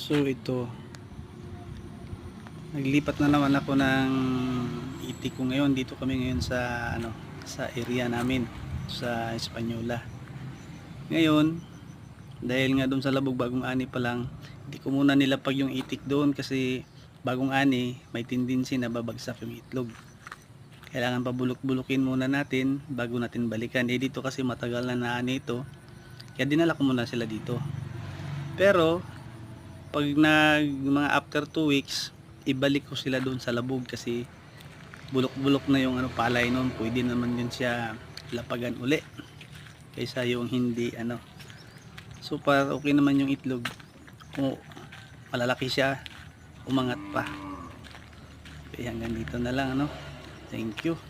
So ito, naglipat na naman ako ng itik ko ngayon. Dito kami ngayon sa sa area namin sa Española. Ngayon, dahil nga doon sa Labog bagong ani pa lang, hindi ko muna nilapag yung itik doon kasi bagong ani may tendency na babagsak yung itlog. Kailangan pabulok-bulukin muna natin bago natin balikan. Dito kasi matagal na naani ito, kaya dinala ko muna sila dito. Pero pag mga after 2 weeks, ibalik ko sila doon sa labog kasi bulok-bulok na yung palay noon. Pwede naman din siya lapagan uli kaysa yung hindi So para okay naman yung itlog, kung malalaki siya, umangat pa. Kaya hanggang dito na lang. Thank you.